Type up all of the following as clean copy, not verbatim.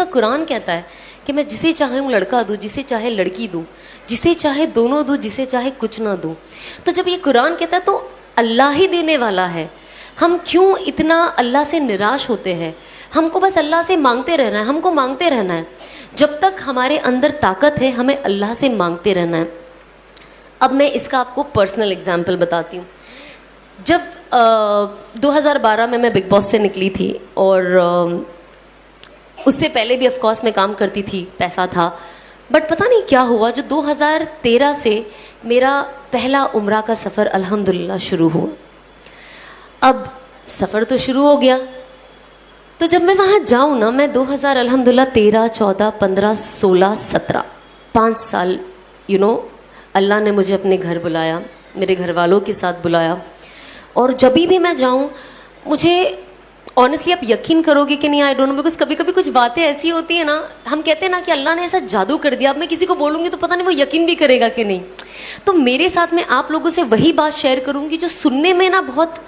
کا قرآن کہتا ہے کہ میں جسے چاہوں لڑکا دوں, جسے چاہے لڑکی دوں, جسے چاہے دونوں دوں, جسے چاہے کچھ نہ دوں. تو جب یہ قرآن کہتا ہے تو اللہ ہی دینے والا ہے. ہم کیوں اتنا اللہ سے نراش ہوتے ہیں؟ ہم کو بس اللہ سے مانگتے رہنا ہے, ہم کو مانگتے رہنا ہے. جب تک ہمارے اندر طاقت ہے ہمیں اللہ سے مانگتے رہنا ہے. اب میں اس کا آپ کو پرسنل اگزامپل بتاتی ہوں. جب 2012 میں بگ باس سے نکلی تھی, اور اس سے پہلے بھی آف کورس میں کام کرتی تھی, پیسہ تھا, بٹ پتہ نہیں کیا ہوا جو 2013 سے میرا پہلا عمرہ کا سفر الحمدللہ شروع ہوا. اب سفر تو شروع ہو گیا, تو جب میں وہاں جاؤں نا, میں 2000 الحمدللہ 13, 14, 15, 16, 17 5 سال اللہ نے مجھے اپنے گھر بلایا, میرے گھر والوں کے ساتھ بلایا. اور جب بھی میں جاؤں مجھے آنیسٹلی آپ یقین کرو گے کہ نہیں, آئی ڈونٹ نو, بیکاز کبھی کبھی کچھ باتیں ایسی ہوتی ہیں نا, ہم کہتے ہیں نا کہ اللہ نے ایسا جادو کر دیا, اب میں کسی کو بولوں گی تو پتہ نہیں وہ یقین بھی کرے گا کہ نہیں. تو میرے ساتھ میں آپ لوگوں سے وہی بات شیئر کروں گی جو سننے میں نا بہت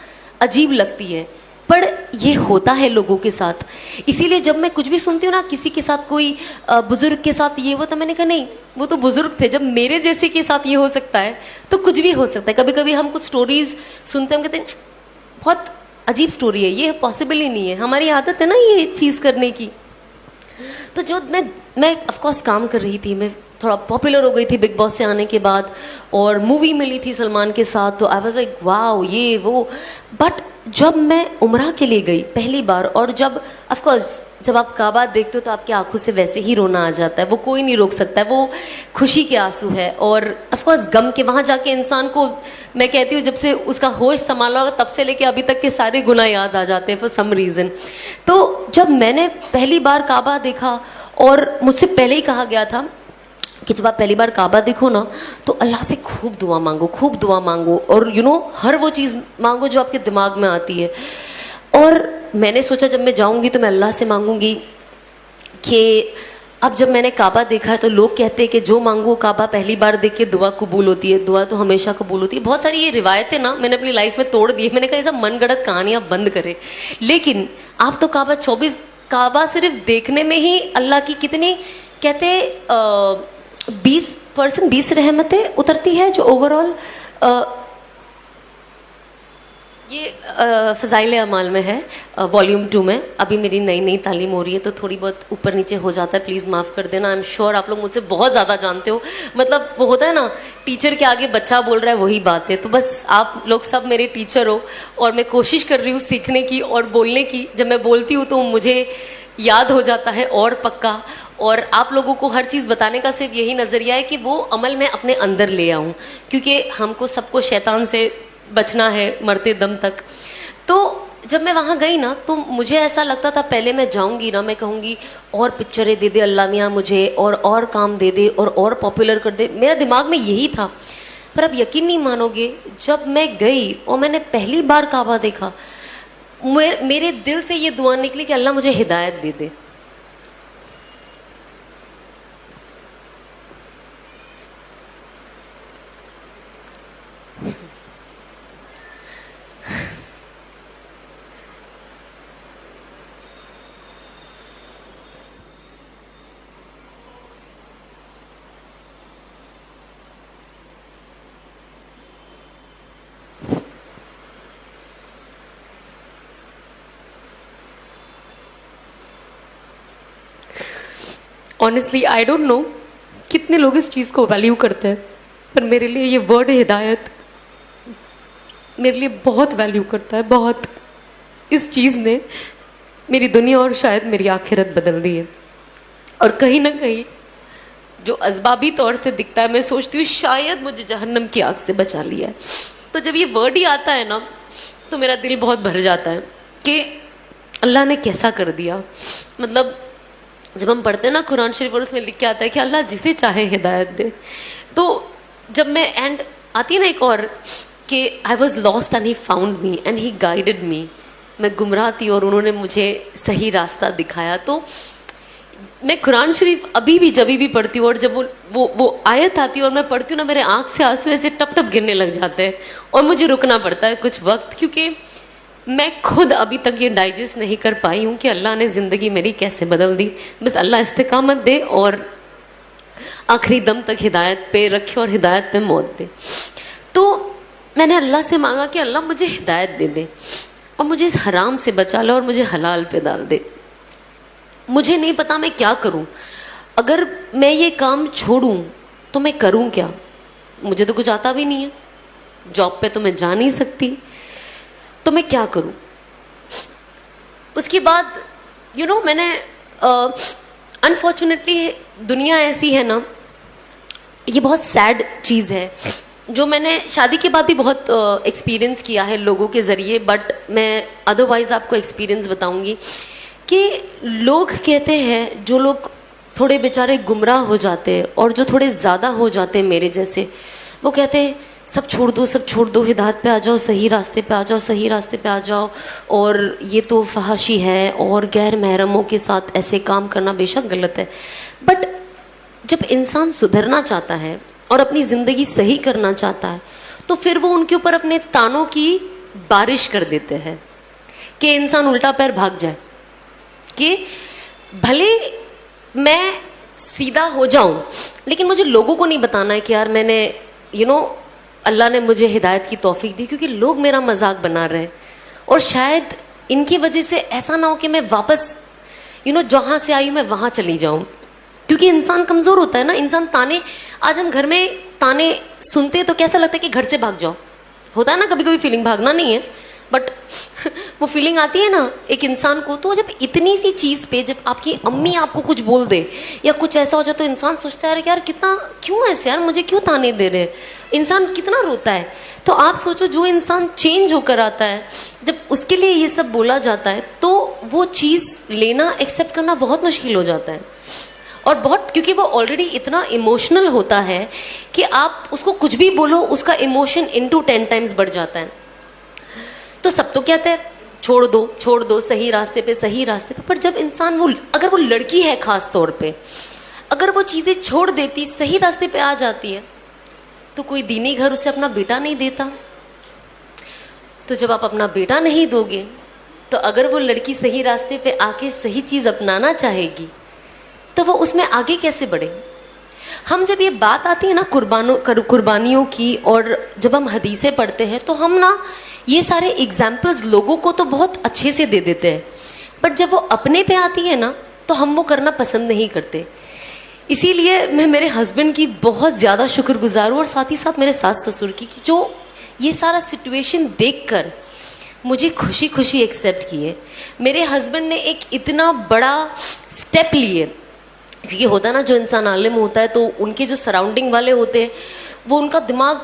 عجیب لگتی ہے, پر یہ ہوتا ہے لوگوں کے ساتھ. اسی لیے جب میں کچھ بھی سنتی ہوں نا, کسی کے ساتھ کوئی بزرگ کے ساتھ یہ ہوا, تو میں نے کہا نہیں وہ تو بزرگ تھے, جب میرے جیسے کے ساتھ یہ ہو سکتا ہے تو کچھ بھی ہو سکتا ہے. کبھی کبھی ہم کچھ سٹوریز سنتے ہیں, ہم کہتے ہیں بہت عجیب سٹوری ہے, یہ پاسبل ہی نہیں ہے, ہماری عادت ہے نا یہ چیز کرنے کی. تو جو میں آف کورس کام کر رہی تھی, میں تھوڑا پاپولر ہو گئی تھی بگ باس سے آنے کے بعد, اور مووی ملی تھی سلمان کے ساتھ, تو آئی واز لائک واو یہ وہ. بٹ جب میں عمرہ کے لیے گئی پہلی بار, اور جب آف کورس جب آپ کعبہ دیکھتے ہو تو آپ کی آنکھوں سے ویسے ہی رونا آ جاتا ہے, وہ کوئی نہیں روک سکتا ہے, وہ خوشی کے آنسو ہے, اور آف کورس غم کے. وہاں جا کے انسان کو, میں کہتی ہوں جب سے اس کا ہوش سنبھالا ہوگا تب سے لے کے ابھی تک کے سارے گناہ یاد آ جاتے ہیں فار سم ریزن. تو جب میں نے پہلی بار کعبہ دیکھا, اور مجھ سے پہلے ہی کہا گیا تھا کہ جب آپ پہلی بار کعبہ دیکھو نا تو اللہ سے خوب دعا مانگو, خوب دعا مانگو, اور ہر وہ چیز مانگو جو آپ کے دماغ میں آتی ہے. اور میں نے سوچا جب میں جاؤں گی تو میں اللہ سے مانگوں گی کہ اب جب میں نے کعبہ دیکھا ہے تو لوگ کہتے ہیں کہ جو مانگو کعبہ پہلی بار دیکھ کے دعا قبول ہوتی ہے, دعا تو ہمیشہ قبول ہوتی ہے. بہت ساری یہ روایتیں نا میں نے اپنی لائف میں توڑ دی. میں نے کہا یہ سب من گڑت کہانیاں بند کرے, لیکن آپ تو کعبہ صرف دیکھنے میں ہی اللہ کی کتنی کہتے 20% رحمتیں اترتی ہے, جو اوور آل یہ فضائل اعمال میں ہے, والیوم 2 میں. ابھی میری نئی تعلیم ہو رہی ہے تو تھوڑی بہت اوپر نیچے ہو جاتا ہے, پلیز معاف کر دینا. آئی ایم شیور آپ لوگ مجھ سے بہت زیادہ جانتے ہو, مطلب وہ ہوتا ہے نا ٹیچر کے آگے بچہ بول رہا ہے وہی بات ہے. تو بس آپ لوگ سب میرے ٹیچر ہو, اور میں کوشش کر رہی ہوں سیکھنے کی اور بولنے کی. جب میں بولتی ہوں تو مجھے یاد ہو جاتا ہے اور پکا. اور آپ لوگوں کو ہر چیز بتانے کا صرف یہی نظریہ ہے کہ وہ عمل میں اپنے اندر لے آؤں, کیونکہ ہم کو سب کو شیطان سے بچنا ہے مرتے دم تک. تو جب میں وہاں گئی نا تو مجھے ایسا لگتا تھا پہلے میں جاؤں گی نا, میں کہوں گی اور پکچریں دے دے اللہ میاں مجھے, اور کام دے دے, اور پاپولر کر دے. میرا دماغ میں یہی تھا. پر اب یقین نہیں مانو گے, جب میں گئی اور میں نے پہلی بار کعبہ دیکھا, میرے دل سے یہ دعا نکلی کہ اللہ مجھے ہدایت دے دے. آنیسٹلی آئی ڈونٹ نو کتنے لوگ اس چیز کو ویلیو کرتے ہیں, پر میرے لیے یہ ورڈ ہدایت میرے لیے بہت ویلیو کرتا ہے, بہت. اس چیز نے میری دنیا اور شاید میری آخرت بدل دی ہے. اور کہیں نہ کہیں جو اسبابی طور سے دکھتا ہے, میں سوچتی ہوں شاید مجھے جہنم کی آگ سے بچا لیا ہے. تو جب یہ ورڈ ہی آتا ہے نا تو میرا دل بہت بھر جاتا ہے کہ اللہ نے کیسا کر دیا. مطلب جب ہم پڑھتے ہیں نا قرآن شریف, اور اس میں لکھ کے آتا ہے کہ اللہ جسے چاہے ہدایت دے. تو جب میں اینڈ آتی ہے نا ایک اور کہ I was lost and he found me and he guided me, میں گمراہ تھی اور انہوں نے مجھے صحیح راستہ دکھایا. تو میں قرآن شریف ابھی بھی جب بھی پڑھتی ہوں, اور جب وہ آیت آتی ہے اور میں پڑھتی ہوں نا, میرے آنکھ سے آنسو ایسے ٹپ ٹپ گرنے لگ جاتے ہیں, اور مجھے رکنا پڑتا ہے کچھ وقت, کیونکہ میں خود ابھی تک یہ ڈائجسٹ نہیں کر پائی ہوں کہ اللہ نے زندگی میری کیسے بدل دی. بس اللہ استقامت دے اور آخری دم تک ہدایت پہ رکھے اور ہدایت پہ موت دے. تو میں نے اللہ سے مانگا کہ اللہ مجھے ہدایت دے دے اور مجھے اس حرام سے بچا لے اور مجھے حلال پہ ڈال دے. مجھے نہیں پتا میں کیا کروں. اگر میں یہ کام چھوڑوں تو میں کروں کیا؟ مجھے تو کچھ آتا بھی نہیں ہے, جاب پہ تو میں جا نہیں سکتی, تو میں کیا کروں؟ اس کے بعد میں نے انفارچونیٹلی دنیا ایسی ہے نا, یہ بہت سیڈ چیز ہے جو میں نے شادی کے بعد بھی بہت ایکسپیرئنس کیا ہے لوگوں کے ذریعے, بٹ میں ادروائز آپ کو ایکسپیرئنس بتاؤں گی کہ لوگ کہتے ہیں, جو لوگ تھوڑے بیچارے گمراہ ہو جاتے ہیں اور جو تھوڑے زیادہ ہو جاتے ہیں میرے جیسے, وہ کہتے ہیں سب چھوڑ دو, سب چھوڑ دو, ہدایت پہ آ جاؤ, صحیح راستے پہ آ جاؤ, صحیح راستے پہ آ جاؤ, اور یہ تو فحاشی ہے اور غیر محرموں کے ساتھ ایسے کام کرنا بے شک غلط ہے. بٹ جب انسان سدھرنا چاہتا ہے اور اپنی زندگی صحیح کرنا چاہتا ہے تو پھر وہ ان کے اوپر اپنے تانوں کی بارش کر دیتے ہیں کہ انسان الٹا پیر بھاگ جائے, کہ بھلے میں سیدھا ہو جاؤں لیکن مجھے لوگوں کو نہیں بتانا ہے کہ یار میں نے اللہ نے مجھے ہدایت کی توفیق دی, کیونکہ لوگ میرا مذاق بنا رہے ہیں اور شاید ان کی وجہ سے ایسا نہ ہو کہ میں واپس جہاں سے آئی ہوں میں وہاں چلی جاؤں. کیونکہ انسان کمزور ہوتا ہے نا, انسان تانے, آج ہم گھر میں تانے سنتے ہیں تو کیسا لگتا ہے کہ گھر سے بھاگ جاؤ, ہوتا ہے نا کبھی کبھی فیلنگ, بھاگنا نہیں ہے بٹ وہ فیلنگ آتی ہے نا ایک انسان کو. تو جب اتنی سی چیز پہ جب آپ کی امی آپ کو کچھ بول دے یا کچھ ایسا ہو جائے تو انسان سوچتا ہے یار کتنا کیوں ایسے, یار مجھے کیوں تانے دے رہے, انسان کتنا روتا ہے. تو آپ سوچو جو انسان چینج ہو کر آتا ہے, جب اس کے لیے یہ سب بولا جاتا ہے تو وہ چیز لینا, ایکسیپٹ کرنا بہت مشکل ہو جاتا ہے. اور بہت, کیونکہ وہ آلریڈی اتنا ایموشنل ہوتا ہے کہ آپ اس کو کچھ بھی بولو اس کا ایموشن انٹو 10 ٹائمز بڑھ جاتا ہے. تو سب تو کہتے ہیں چھوڑ دو صحیح راستے پہ, صحیح راستے پہ. پر جب انسان اگر وہ لڑکی ہے خاص طور پہ, اگر وہ چیزیں چھوڑ دیتی, صحیح راستے پہ آ جاتی ہے, تو کوئی دینی گھر اسے اپنا بیٹا نہیں دیتا. تو جب آپ اپنا بیٹا نہیں دو گے تو اگر وہ لڑکی صحیح راستے پہ آ کے صحیح چیز اپنانا چاہے گی تو وہ اس میں آگے کیسے بڑھے. ہم جب یہ بات آتی ہے نا قربانیوں کی, اور جب ہم حدیثیں پڑھتے ہیں تو ہم نا یہ سارے ایگزامپلز لوگوں کو تو بہت اچھے سے دے دیتے ہیں, بٹ جب وہ اپنے پہ آتی ہے نا تو ہم وہ کرنا پسند نہیں کرتے. اسی لیے میں میرے ہسبینڈ کی بہت زیادہ شکر گزار ہوں, اور ساتھ ہی ساتھ میرے ساس سسر کی, جو یہ سارا سچویشن دیکھ کر مجھے خوشی خوشی ایکسیپٹ کیے. میرے ہسبینڈ نے ایک اتنا بڑا اسٹیپ لیے, کیونکہ ہوتا نا جو انسان عالم ہوتا ہے تو ان کے جو سراؤنڈنگ والے ہوتے ہیں وہ ان کا دماغ,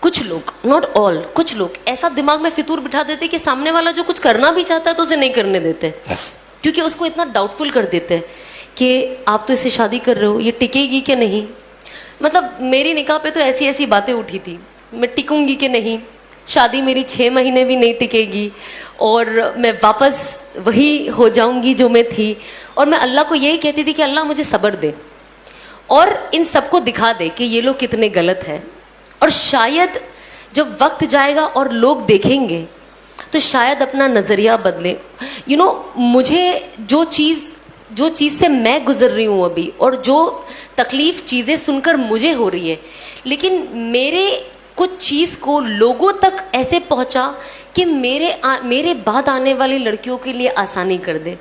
کچھ لوگ, ناٹ آل, کچھ لوگ ایسا دماغ میں فطور بٹھا دیتے کہ سامنے والا جو کچھ کرنا بھی چاہتا ہے تو اسے نہیں کرنے دیتے, کیونکہ اس کو اتنا ڈاؤٹ فل کر دیتے کہ آپ تو اسے شادی کر رہے ہو, یہ ٹکے گی کہ نہیں. مطلب میری نکاح پہ تو ایسی ایسی باتیں اٹھی تھی, میں ٹکوں گی کہ نہیں, شادی میری 6 مہینے بھی نہیں ٹکے گی, اور میں واپس وہی ہو جاؤں گی جو میں تھی. اور میں اللہ کو یہی کہتی تھی کہ اللہ مجھے صبر دے اور ان سب کو دکھا دے کہ یہ لوگ کتنے غلط ہیں. اور شاید جب وقت جائے گا اور لوگ دیکھیں گے تو شاید اپنا نظریہ بدلے. مجھے جو چیز سے میں گزر رہی ہوں ابھی, اور جو تکلیف چیزیں سن کر مجھے ہو رہی ہے, لیکن میرے کچھ چیز کو لوگوں تک ایسے پہنچا کہ میرے بعد آنے والی لڑکیوں کے لیے آسانی کر دے,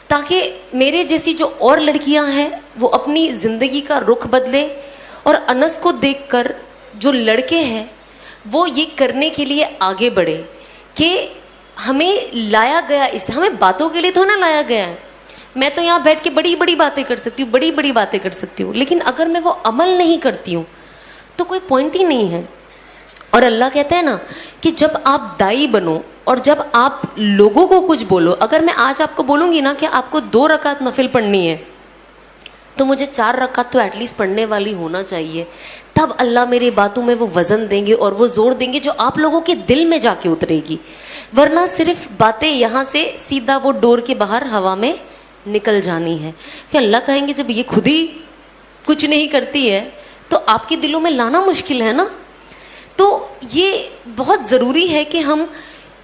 تاکہ میرے جیسی جو اور لڑکیاں ہیں وہ اپنی زندگی کا رخ بدلے. اور انس کو دیکھ کر جو لڑکے ہیں وہ یہ کرنے کے لیے آگے بڑھے کہ ہمیں لایا گیا, ہمیں باتوں کے لیے تو نہ لایا گیا ہے. میں تو یہاں بیٹھ کے بڑی بڑی باتیں کر سکتی ہوں, بڑی بڑی باتیں کر سکتی ہوں, لیکن اگر میں وہ عمل نہیں کرتی ہوں تو کوئی پوائنٹ ہی نہیں ہے. اور اللہ کہتا ہے نا کہ جب آپ دائی بنو اور جب آپ لوگوں کو کچھ بولو, اگر میں آج آپ کو بولوں گی نا کہ آپ کو 2 رکعت نفل پڑھنی ہے تو مجھے 4 رکعت تو ایٹ لیسٹ پڑھنے والی ہونا چاہیے, تب اللہ میری باتوں میں وہ وزن دیں گے اور وہ زور دیں گے جو آپ لوگوں کے دل میں جا کے اترے گی. ورنہ صرف باتیں یہاں سے سیدھا وہ ڈور کے باہر ہوا میں نکل جانی ہے. کہ اللہ کہیں گے جب یہ خود ہی کچھ نہیں کرتی ہے تو آپ کے دلوں میں لانا مشکل ہے نا. تو یہ بہت ضروری ہے کہ ہم